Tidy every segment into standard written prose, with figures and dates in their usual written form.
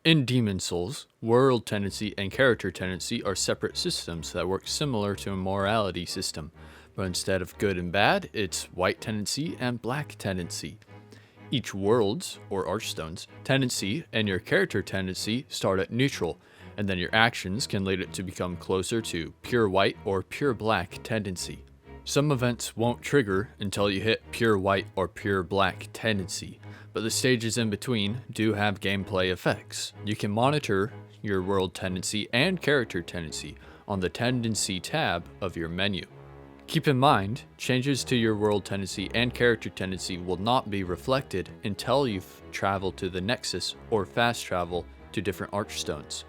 In Demon Souls, world tendency and character tendency are separate systems that work similar to a morality system, but instead of good and bad, it's white tendency and black tendency. Each world's, or archstone's, tendency and your character tendency start at neutral, and then your actions can lead it to become closer to pure white or pure black tendency. Some events won't trigger until you hit pure white or pure black tendency, but the stages in between do have gameplay effects. You can monitor your world tendency and character tendency on the Tendency tab of your menu. Keep in mind, changes to your world tendency and character tendency will not be reflected until you've traveled to the Nexus or fast travel to different archstones.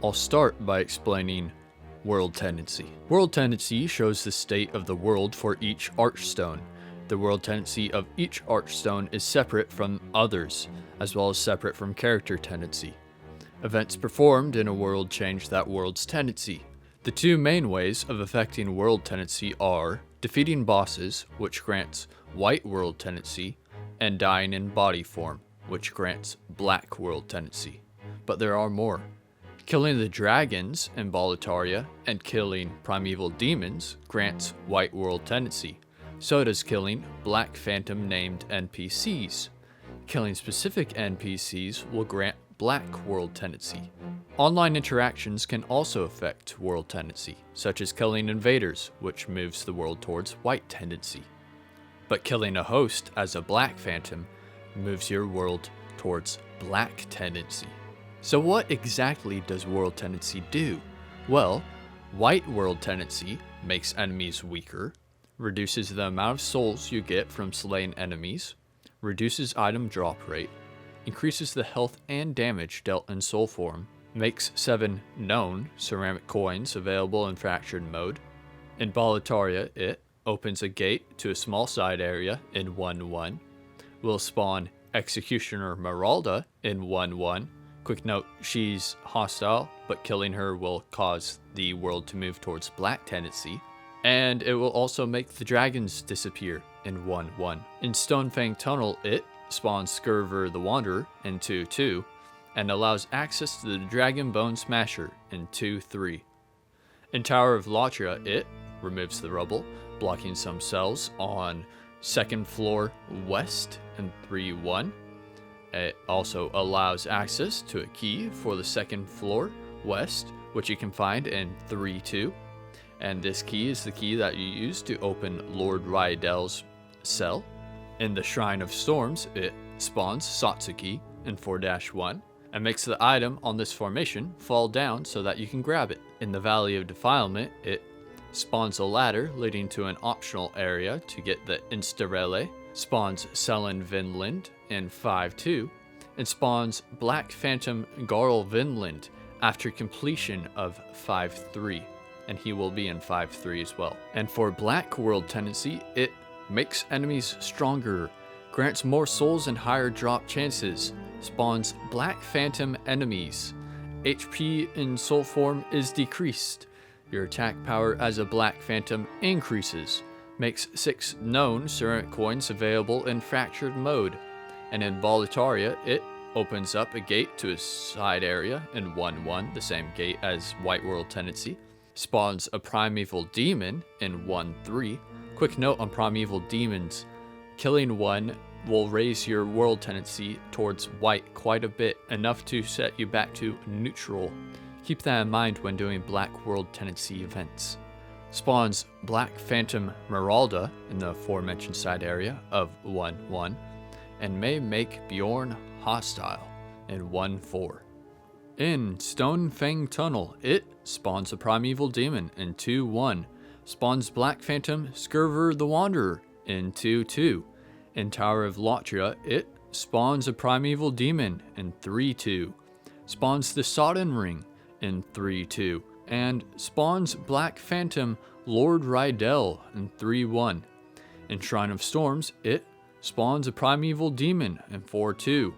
I'll start by explaining world tendency. World tendency shows the state of the world for each archstone. The world tendency of each archstone is separate from others, as well as separate from character tendency. Events performed in a world change that world's tendency. The two main ways of affecting world tendency are defeating bosses, which grants white world tendency, and dying in body form, which grants black world tendency. But there are more. Killing the dragons in Boletaria and killing primeval demons grants white world tendency. So does killing Black Phantom named NPCs. Killing specific NPCs will grant black world tendency. Online interactions can also affect world tendency, such as killing invaders, which moves the world towards white tendency. But killing a host as a Black Phantom moves your world towards black tendency. So what exactly does world tendency do? Well, white world tendency makes enemies weaker, reduces the amount of souls you get from slaying enemies, reduces item drop rate, increases the health and damage dealt in soul form, makes 7 known ceramic coins available in fractured mode. In Boletaria, it opens a gate to a small side area in 1-1, will spawn Executioner Meralda in 1-1. Quick note, she's hostile, but killing her will cause the world to move towards black tendency. And it will also make the dragons disappear in 1-1. In Stonefang Tunnel, it spawns Skurver the Wanderer in 2-2, and allows access to the Dragon Bone Smasher in 2-3. In Tower of Latria, it removes the rubble, blocking some cells on 2nd floor west in 3-1. It also allows access to a key for the 2nd floor west, which you can find in 3-2. And this key is the key that you use to open Lord Rydell's cell. In the Shrine of Storms, it spawns Satsuki in 4-1 and makes the item on this formation fall down so that you can grab it. In the Valley of Defilement, it spawns a ladder leading to an optional area to get the Instarele, spawns Selen Vinland in 5-2, and spawns Black Phantom Garl Vinland after completion of 5-3. And he will be in 5-3 as well. And for black world tendency, it makes enemies stronger, grants more souls and higher drop chances, spawns Black Phantom enemies. HP in soul form is decreased. Your attack power as a Black Phantom increases, makes 6 known ceramic coins available in fractured mode. And in Boletaria, it opens up a gate to a side area in 1-1, the same gate as white world tendency. Spawns a primeval demon in 1-3. Quick note on primeval demons, killing one will raise your world tendency towards white quite a bit, enough to set you back to neutral. Keep that in mind when doing black world tendency events. Spawns Black Phantom Meralda in the aforementioned side area of 1-1, and may make Bjorn hostile in 1-4. In Stonefang Tunnel, it spawns a primeval demon in 2-1, spawns Black Phantom Skurver the Wanderer in 2-2. In Tower of Latria, it spawns a primeval demon in 3-2, spawns the Sodden Ring in 3-2, and spawns Black Phantom Lord Rydell in 3-1. In Shrine of Storms, it spawns a primeval demon in 4-2,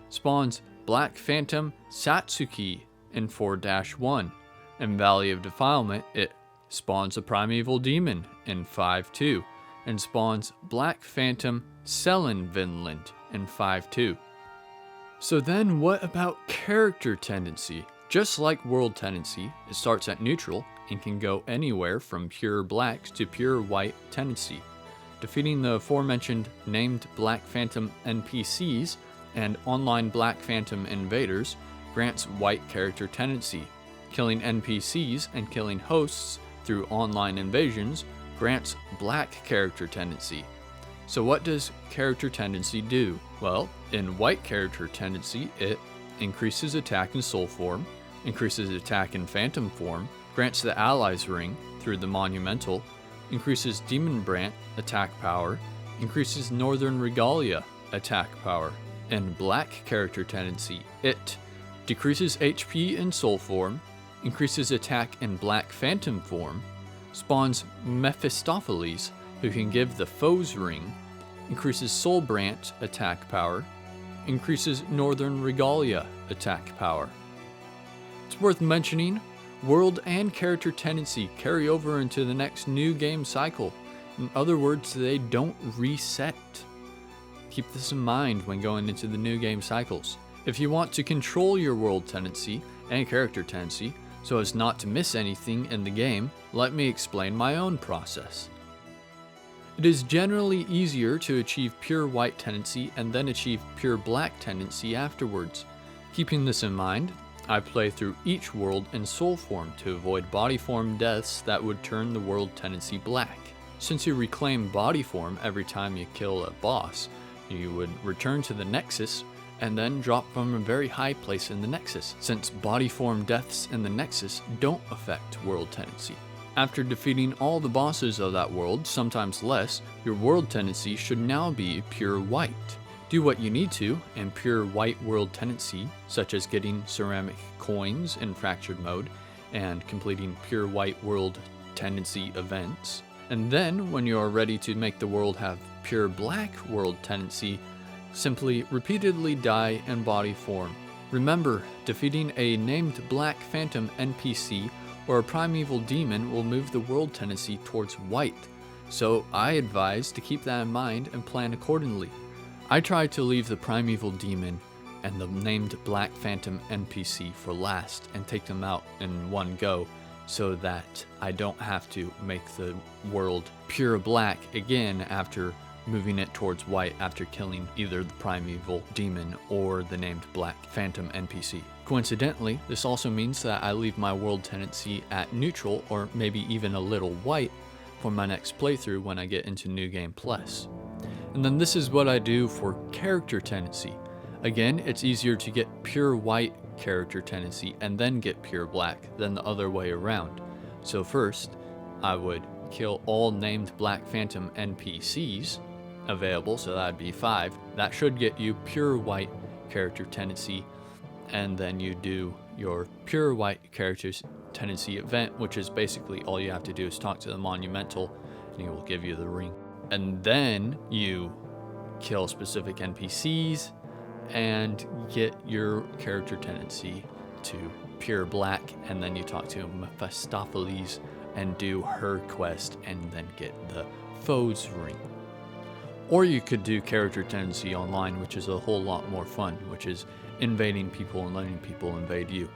spawns Black Phantom Satsuki in 4-1. In Valley of Defilement, it spawns a primeval demon in 5-2, and spawns Black Phantom Selen Vinland in 5-2. So then what about character tendency? Just like world tendency, it starts at neutral and can go anywhere from pure black to pure white tendency. Defeating the aforementioned named Black Phantom NPCs and online Black Phantom invaders grants white character tendency. Killing NPCs and killing hosts through online invasions grants black character tendency. So what does character tendency do? Well, in white character tendency, it increases attack in soul form, increases attack in phantom form, grants the allies ring through the monumental, increases demon brant attack power, increases northern regalia attack power. In black character tendency, it decreases HP in soul form, increases attack in black phantom form, spawns Mephistopheles, who can give the foes ring, increases soul brant attack power, increases northern regalia attack power. It's worth mentioning, world and character tendency carry over into the next new game cycle. In other words, they don't reset. Keep this in mind when going into the new game cycles. If you want to control your world tendency and character tendency so as not to miss anything in the game, let me explain my own process. It is generally easier to achieve pure white tendency and then achieve pure black tendency afterwards. Keeping this in mind, I play through each world in soul form to avoid body form deaths that would turn the world tendency black. Since you reclaim body form every time you kill a boss, you would return to the Nexus and then drop from a very high place in the Nexus, since body form deaths in the Nexus don't affect world tendency. After defeating all the bosses of that world, sometimes less, your world tendency should now be pure white. Do what you need to in pure white world tendency, such as getting ceramic coins in fractured mode and completing pure white world tendency events. And then, when you are ready to make the world have pure black world tendency, simply repeatedly die in body form. Remember, defeating a named Black Phantom NPC or a primeval demon will move the world tendency towards white, so I advise to keep that in mind and plan accordingly. I try to leave the primeval demon and the named Black Phantom NPC for last and take them out in one go so that I don't have to make the world pure black again after moving it towards white after killing either the primeval demon or the named Black Phantom NPC. Coincidentally, this also means that I leave my world tendency at neutral or maybe even a little white for my next playthrough when I get into New Game Plus. And then this is what I do for character tendency. Again, it's easier to get pure white character tendency and then get pure black than the other way around. So first, I would kill all named Black Phantom NPCs available, so that'd be 5. That should get you pure white character tendency, and then you do your pure white character tendency event, which is basically all you have to do is talk to the monumental and he will give you the ring. And then you kill specific NPCs and get your character tendency to pure black, and then you talk to Mephistopheles and do her quest and then get the foes ring. Or you could do character tendency online, which is a whole lot more fun, which is invading people and letting people invade you.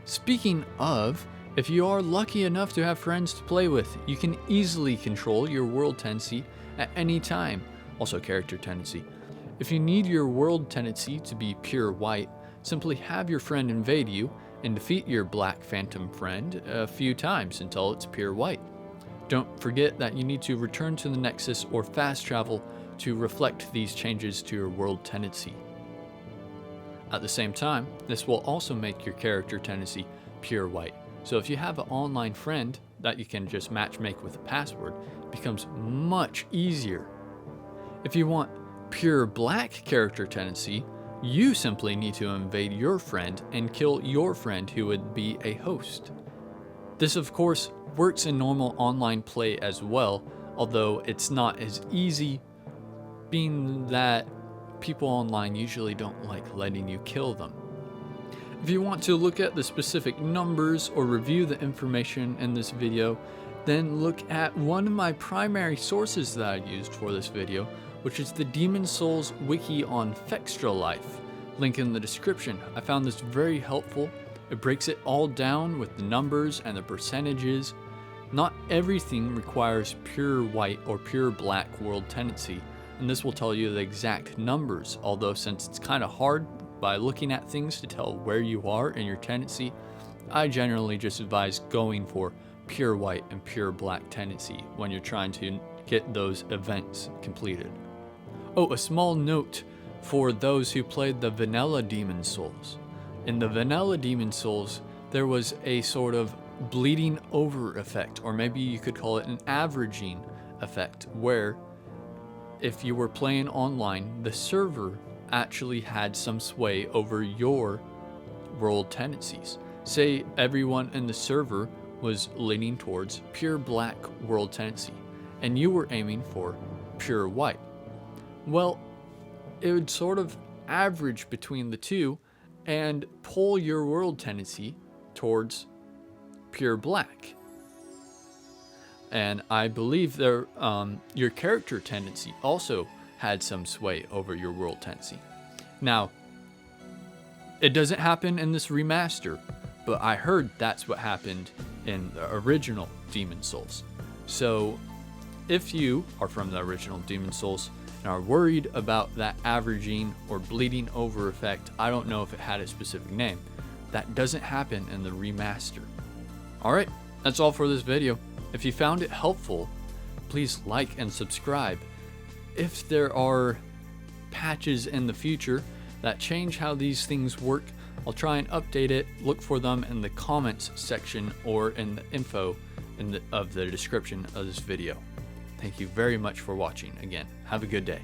Speaking of, if you are lucky enough to have friends to play with, you can easily control your world tendency at any time. Also character tendency. If you need your world tendency to be pure white, simply have your friend invade you and defeat your Black Phantom friend a few times until it's pure white. Don't forget that you need to return to the Nexus or fast travel to reflect these changes to your world tendency. At the same time, this will also make your character tendency pure white. So if you have an online friend that you can just matchmake with a password, it becomes much easier. If you want pure black character tendency, you simply need to invade your friend and kill your friend who would be a host. This of course works in normal online play as well, although it's not as easy, being that people online usually don't like letting you kill them. If you want to look at the specific numbers or review the information in this video, then look at one of my primary sources that I used for this video, which is the Demon Souls wiki on Fextra Life. link in the description. I found this very helpful. It breaks it all down with the numbers and the percentages. Not everything requires pure white or pure black world tendency, and this will tell you the exact numbers, although since it's kind of hard by looking at things to tell where you are in your tendency, I generally just advise going for pure white and pure black tendency when you're trying to get those events completed. Oh, a small note for those who played the vanilla Demon Souls. In the vanilla Demon Souls, there was a sort of bleeding over effect, or maybe you could call it an averaging effect, where if you were playing online, the server actually had some sway over your world tendencies. Say everyone in the server was leaning towards pure black world tendency, and you were aiming for pure white. Well, it would sort of average between the two and pull your world tendency towards pure black. And I believe there, your character tendency also had some sway over your world tendency. Now, it doesn't happen in this remaster, but I heard that's what happened in the original Demon Souls. So if you are from the original Demon Souls and are worried about that averaging or bleeding over effect, I don't know if it had a specific name, that doesn't happen in the remaster. Alright, that's all for this video. If you found it helpful, please like and subscribe. If there are patches in the future that change how these things work, I'll try and update it. Look for them in the comments section or in the info of the description of this video. Thank you very much for watching. Again, have a good day.